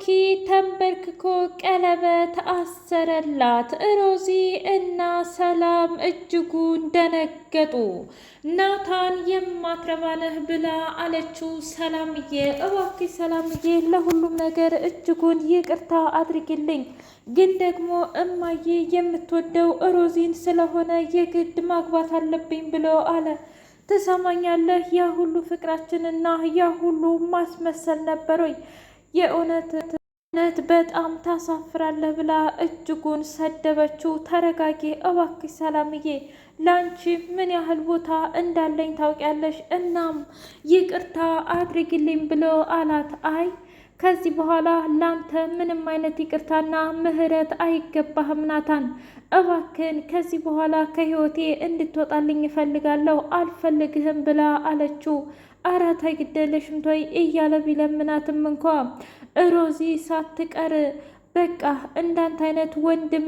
ማኪ ተንበርክኮ ቀለበት አሰረላት። ሮዚ እና ሰላም እጅጉን ደነገጡ። ናታን የማትረባነህ ብላ አለችው። ሰላምዬ እባክሽ ሰላምዬ፣ ለሁሉም ነገር እጅጉን ይቅርታ አድርጊልኝ፣ ግን ደግሞ እማዬ የምትወደው ሮዚን ስለሆነ የግድ ማግባት አለብኝ ብሎ አለ። ትሰማኛለህ? ያ ሁሉ ፍቅራችንና ያ ሁሉ ማስመሰል ነበር ወይ? የእውነት በጣም ታሳፍራለህ ብላ እጅጉን ሰደበችው። ተረጋጊ እባክሽ ሰላምዬ፣ ላንቺ ምን ያህል ቦታ እንዳለኝ ታውቂያለሽ። እናም ይቅርታ አድርግልኝ ብሎ አላት። አይ ከዚህ በኋላ ላንተ ምንም አይነት ይቅርታና ምህረት አይገባህም ናታን፣ እባክን ከዚህ በኋላ ከህይወቴ እንድትወጣልኝ እፈልጋለሁ፣ አልፈልግህም ብላ አለችው። አረ ተይ ግዴለሽም ቶይ እያለ ቢለምናትም እንኳ ሮዚ ሳትቀር በቃ እንዳንተ አይነት ወንድም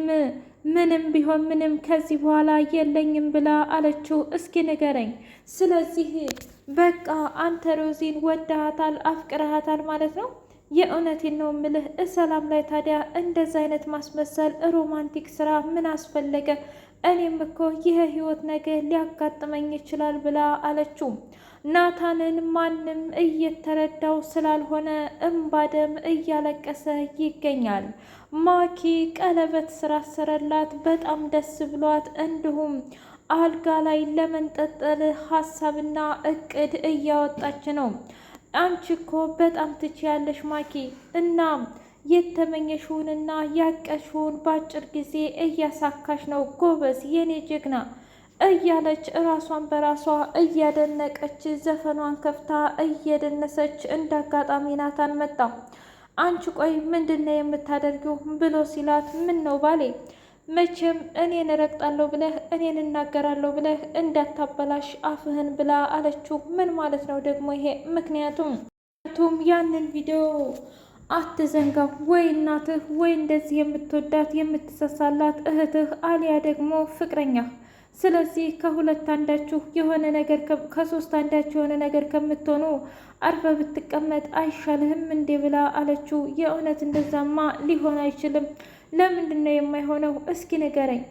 ምንም ቢሆን ምንም ከዚህ በኋላ የለኝም ብላ አለችው። እስኪ ንገረኝ፣ ስለዚህ በቃ አንተ ሮዚን ወደሃታል፣ አፍቅረሃታል ማለት ነው? የእውነቴን ነው ምልህ። ሰላም ላይ ታዲያ እንደዛ አይነት ማስመሰል ሮማንቲክ ስራ ምን አስፈለገ? እኔም እኮ ይህ ህይወት ነገር ሊያጋጥመኝ ይችላል ብላ አለችው። ናታንን ማንም እየተረዳው ስላልሆነ እምባደም እያለቀሰ ይገኛል። ማኪ ቀለበት ስራ ሰረላት፣ በጣም ደስ ብሏት እንዲሁም አልጋ ላይ ለመንጠልጠል ሀሳብና እቅድ እያወጣች ነው። አንቺ እኮ በጣም ትችያለሽ ማኪ፣ እና የተመኘሽውንና ያቀሽውን በአጭር ጊዜ እያሳካሽ ነው፣ ጎበዝ የኔ ጀግና እያለች ራሷን በራሷ እያደነቀች ዘፈኗን ከፍታ እየደነሰች እንደ አጋጣሚ ናታን መጣ። አንቺ ቆይ ምንድነው የምታደርጊው ብሎ ሲላት፣ ምን ነው ባሌ መቼም እኔን እረግጣለሁ ብለህ እኔን እናገራለሁ ብለህ እንዳታበላሽ አፍህን ብላ አለችው። ምን ማለት ነው ደግሞ ይሄ? ምክንያቱም ያንን ቪዲዮ አትዘንጋው፣ ወይ እናትህ ወይ እንደዚህ የምትወዳት የምትሰሳላት እህትህ አሊያ ደግሞ ፍቅረኛ። ስለዚህ ከሁለት አንዳችሁ የሆነ ነገር ከሶስት አንዳችሁ የሆነ ነገር ከምትሆኑ አርፈ ብትቀመጥ አይሻልህም እንዴ ብላ አለችው። የእውነት እንደዛማ ሊሆን አይችልም። ለምንድን ነው የማይሆነው? እስኪ ንገረኝ።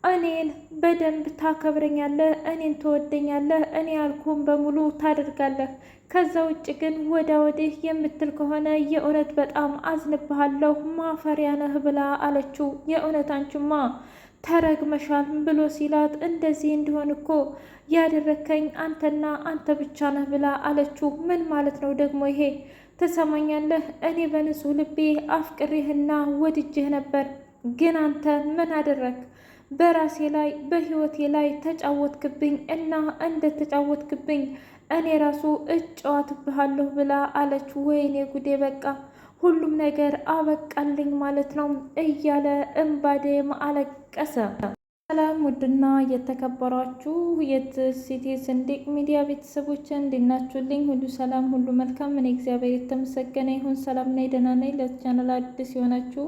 እኔን በደንብ ታከብረኛለህ፣ እኔን ትወደኛለህ፣ እኔ ያልኩህን በሙሉ ታደርጋለህ። ከዛ ውጭ ግን ወዳ ወዲህ የምትል ከሆነ የእውነት በጣም አዝንብሃለሁ፣ ማፈሪያ ነህ ብላ አለችው። የእውነት አንቺማ ተረግመሻል ብሎ ሲላት፣ እንደዚህ እንዲሆን እኮ ያደረከኝ አንተና አንተ ብቻ ነህ ብላ አለችው። ምን ማለት ነው ደግሞ ይሄ? ትሰማኛለህ? እኔ በንጹህ ልቤ አፍቅሬህና ወድጄህ ነበር፣ ግን አንተ ምን አደረግ? በራሴ ላይ በህይወቴ ላይ ተጫወትክብኝ እና እንደተጫወትክብኝ እኔ ራሱ እጫወትብሃለሁ ብላ አለች። ወይኔ ጉዴ፣ በቃ ሁሉም ነገር አበቃልኝ ማለት ነው እያለ እምባዴም አለቀሰ። ሰላም ውድና የተከበራችሁ የትሲቲ ስንዴቅ ሚዲያ ቤተሰቦች እንዲናችሁልኝ ሁሉ ሰላም ሁሉ መልካም። እኔ እግዚአብሔር የተመሰገነ ይሁን ሰላም ነኝ፣ ደህና ነኝ። ለቻናል አዲስ የሆናችሁ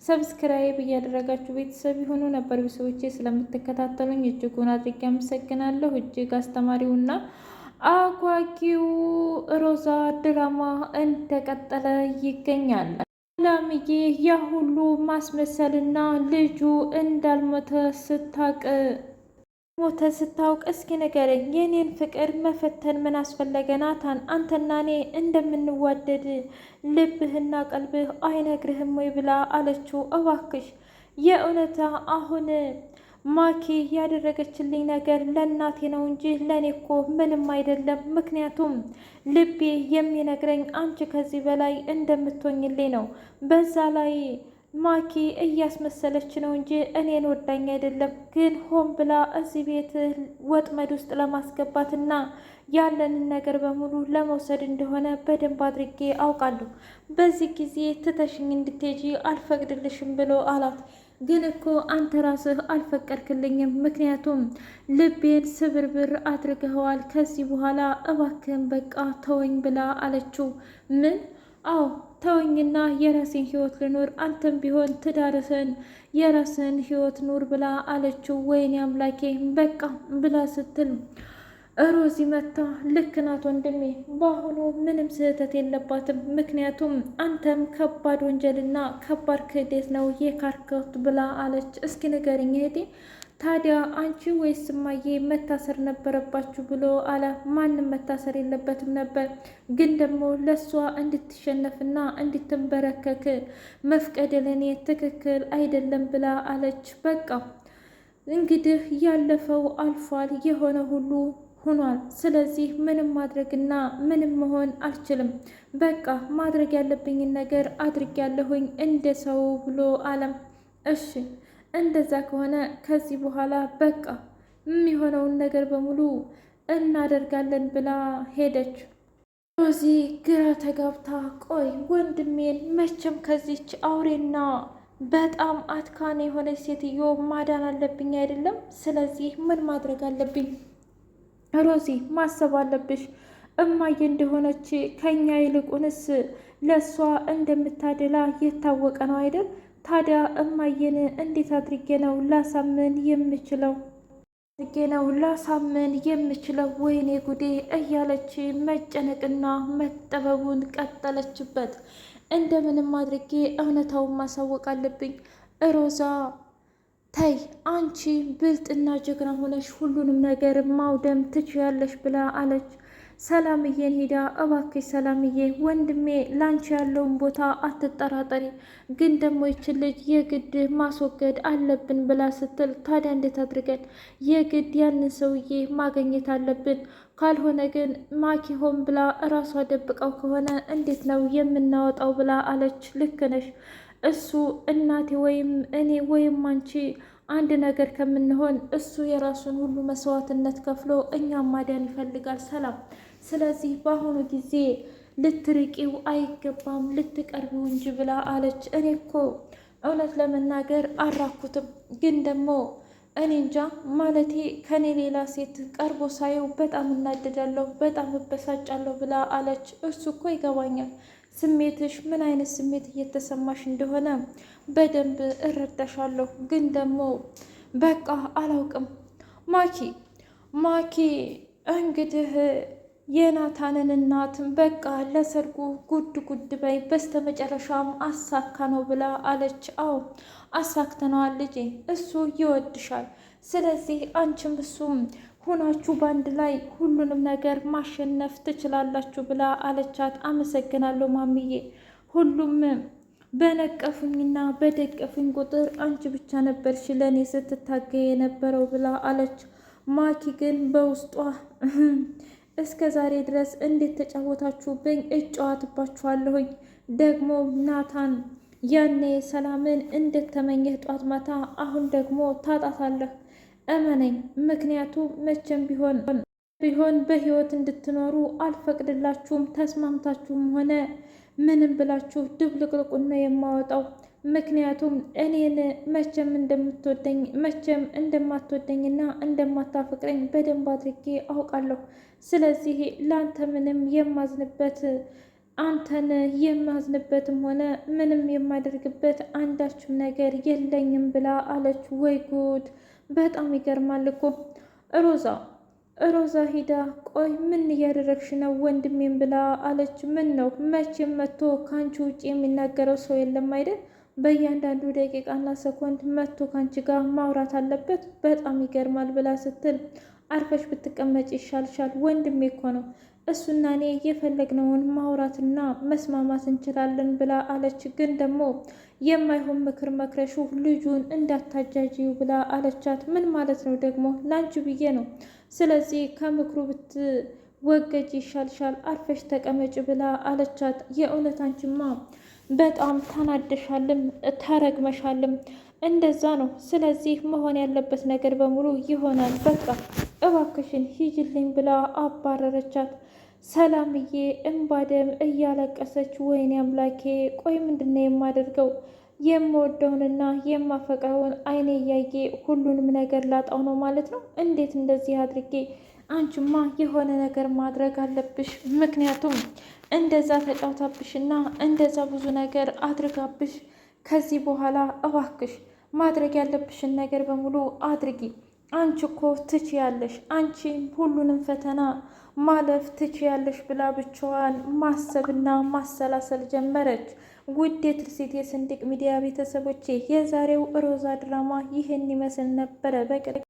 ሰብስክራይብ እያደረጋችሁ ቤተሰብ የሆኑ ነበር ቤተሰቦቼ ስለምትከታተሉኝ እጅጉን አድርጌ አመሰግናለሁ። እጅግ አስተማሪውና አጓጊው ሮዛ ድራማ እንደቀጠለ ይገኛል። ሰላምዬ ያ ሁሉ ማስመሰልና ልጁ እንዳልሞተ ስታውቅ እስኪ ንገረኝ፣ የኔን ፍቅር መፈተን ምን አስፈለገ? ናታን አንተና እኔ እንደምንዋደድ ልብህና ቀልብህ አይነግርህም ወይ ብላ አለችው። እባክሽ የእውነታ አሁን ማኪ ያደረገችልኝ ነገር ለእናቴ ነው እንጂ ለእኔ እኮ ምንም አይደለም። ምክንያቱም ልቤ የሚነግረኝ አንቺ ከዚህ በላይ እንደምትሆኝልኝ ነው። በዛ ላይ ማኪ እያስመሰለች ነው እንጂ እኔን ወዳኝ አይደለም። ግን ሆን ብላ እዚህ ቤት ወጥመድ ውስጥ ለማስገባትና ያለንን ነገር በሙሉ ለመውሰድ እንደሆነ በደንብ አድርጌ አውቃለሁ። በዚህ ጊዜ ትተሽኝ እንድትሄጂ አልፈቅድልሽም ብሎ አላት። ግን እኮ አንተ ራስህ አልፈቀድክልኝም፣ ምክንያቱም ልቤን ስብርብር አድርገኸዋል። ከዚህ በኋላ እባክህን በቃ ተወኝ ብላ አለችው። ምን? አዎ ተወኝና የራሴን ህይወት ልኑር፣ አንተም ቢሆን ትዳርህን የራስህን ህይወት ኑር ብላ አለችው። ወይኔ አምላኬ በቃ ብላ ስትል ሮዚ መታ ልክ ናት ወንድሜ፣ በአሁኑ ምንም ስህተት የለባትም። ምክንያቱም አንተም ከባድ ወንጀልና ከባድ ክህደት ነው የካርከት ብላ አለች። እስኪ ንገሪኝ እህቴ፣ ታዲያ አንቺ ወይስ እማዬ መታሰር ነበረባችሁ ብሎ አለ። ማንም መታሰር የለበትም ነበር፣ ግን ደግሞ ለእሷ እንድትሸነፍና እንድትንበረከክ መፍቀድ ለእኔ ትክክል አይደለም ብላ አለች። በቃ እንግዲህ ያለፈው አልፏል፣ የሆነ ሁሉ ሆኗል። ስለዚህ ምንም ማድረግና ምንም መሆን አልችልም። በቃ ማድረግ ያለብኝን ነገር አድርጌያለሁኝ እንደ ሰው ብሎ አለም። እሺ እንደዛ ከሆነ ከዚህ በኋላ በቃ የሚሆነውን ነገር በሙሉ እናደርጋለን ብላ ሄደች። ሮዚ ግራ ተጋብታ ቆይ ወንድሜን መቼም ከዚች አውሬና በጣም አትካን የሆነች ሴትዮ ማዳን አለብኝ አይደለም? ስለዚህ ምን ማድረግ አለብኝ? ሮዚ ማሰብ አለብሽ። እማዬ እንደሆነች ከኛ ይልቁንስ ለእሷ እንደምታደላ የታወቀ ነው አይደል? ታዲያ እማዬን እንዴት አድርጌ ነው ላሳምን የምችለው? ወይኔ ጉዴ እያለች መጨነቅና መጠበቡን ቀጠለችበት። እንደምንም አድርጌ እውነታውን ማሳወቅ አለብኝ ሮዛ ተይ አንቺ ብልጥና ጀግና ሆነሽ ሁሉንም ነገር ማውደም ትችያለሽ ብላ አለች። ሰላምዬን ሄዳ እባክሽ ሰላምዬ ወንድሜ ላንቺ ያለውን ቦታ አትጠራጠሪ፣ ግን ደግሞ ይችን ልጅ የግድ ማስወገድ አለብን ብላ ስትል ታዲያ እንዴት አድርገን የግድ ያንን ሰውዬ ማግኘት አለብን፣ ካልሆነ ግን ማኪ ሆን ብላ እራሷ ደብቀው ከሆነ እንዴት ነው የምናወጣው ብላ አለች። ልክ ነሽ፣ እሱ እናቴ ወይም እኔ ወይም አንቺ አንድ ነገር ከምንሆን እሱ የራሱን ሁሉ መስዋዕትነት ከፍሎ እኛም ማዳን ይፈልጋል ሰላም። ስለዚህ በአሁኑ ጊዜ ልትርቂው አይገባም ልትቀርቢው እንጂ ብላ አለች። እኔ እኮ እውነት ለመናገር አራኩትም፣ ግን ደግሞ እኔ እንጃ ማለቴ ከኔ ሌላ ሴት ቀርቦ ሳየው በጣም እናደዳለሁ፣ በጣም እበሳጫለሁ ብላ አለች። እሱ እኮ ይገባኛል ስሜትሽ ምን አይነት ስሜት እየተሰማሽ እንደሆነ በደንብ እረዳሻለሁ፣ ግን ደግሞ በቃ አላውቅም። ማኪ እንግዲህ የናታንን እናትን በቃ ለሰርጉ ጉድ በይ፣ በስተመጨረሻም አሳካ ነው ብላ አለች። አዎ አሳክተነዋል ልጄ፣ እሱ ይወድሻል። ስለዚህ አንቺም እሱም ሁናችሁ በአንድ ላይ ሁሉንም ነገር ማሸነፍ ትችላላችሁ ብላ አለቻት። አመሰግናለሁ ማሚዬ፣ ሁሉም በነቀፉኝና በደገፉኝ ቁጥር አንቺ ብቻ ነበርሽ ለእኔ ስትታገይ የነበረው ብላ አለች። ማኪ ግን በውስጧ እስከ ዛሬ ድረስ እንዴት ተጫወታችሁብኝ? እጫዋትባችኋለሁኝ። ደግሞ ናታን ያኔ ሰላምን እንደተመኘህ ጧት ማታ አሁን ደግሞ ታጣታለህ። እመነኝ፣ ምክንያቱም መቼም ቢሆን በህይወት እንድትኖሩ አልፈቅድላችሁም። ተስማምታችሁም ሆነ ምንም ብላችሁ ድብልቅልቁን ነው የማወጣው። ምክንያቱም እኔን መቼም እንደማትወደኝና እንደማታፈቅረኝ በደንብ አድርጌ አውቃለሁ። ስለዚህ ለአንተ ምንም አንተን የማዝንበትም ሆነ ምንም የማደርግበት አንዳችም ነገር የለኝም ብላ አለች። ወይ ጉድ! በጣም ይገርማል እኮ ሮዛ ሂዳ ቆይ ምን እያደረግሽ ነው ወንድሜም ብላ አለች። ምን ነው መቼም መጥቶ ከአንቺ ውጭ የሚናገረው ሰው የለም አይደል? በእያንዳንዱ ደቂቃና ሰኮንድ መጥቶ ከአንቺ ጋር ማውራት አለበት። በጣም ይገርማል ብላ ስትል አርፈሽ ብትቀመጭ ይሻልሻል፣ ወንድሜ እኮ ነው። እሱና እኔ የፈለግነውን ማውራትና መስማማት እንችላለን ብላ አለች። ግን ደግሞ የማይሆን ምክር መክረሹ ልጁን እንዳታጃጂው ብላ አለቻት። ምን ማለት ነው ደግሞ? ላንቺ ብዬ ነው። ስለዚህ ከምክሩ ብትወገጅ ይሻልሻል፣ አርፈሽ ተቀመጭ ብላ አለቻት። የእውነት አንቺማ በጣም ታናደሻልም ተረግመሻልም። እንደዛ ነው። ስለዚህ መሆን ያለበት ነገር በሙሉ ይሆናል። በቃ እባክሽን ሂጅልኝ ብላ አባረረቻት። ሰላምዬ እምባደም እያለቀሰች ወይኔ አምላኬ፣ ቆይ ምንድነው የማደርገው? የምወደውንና የማፈቅረውን አይኔ እያየ ሁሉንም ነገር ላጣው ነው ማለት ነው? እንዴት እንደዚህ አድርጌ? አንቺማ የሆነ ነገር ማድረግ አለብሽ። ምክንያቱም እንደዛ ተጫውታብሽና እንደዛ ብዙ ነገር አድርጋብሽ፣ ከዚህ በኋላ እባክሽ ማድረግ ያለብሽን ነገር በሙሉ አድርጊ። አንቺ እኮ ትችያለሽ፣ አንቺ ሁሉንም ፈተና ማለፍ ትችያለሽ ብላ ብቻዋን ማሰብና ማሰላሰል ጀመረች። ውድ የትርሲት የስንድቅ ሚዲያ ቤተሰቦቼ የዛሬው ሮዛ ድራማ ይህን ይመስል ነበረ።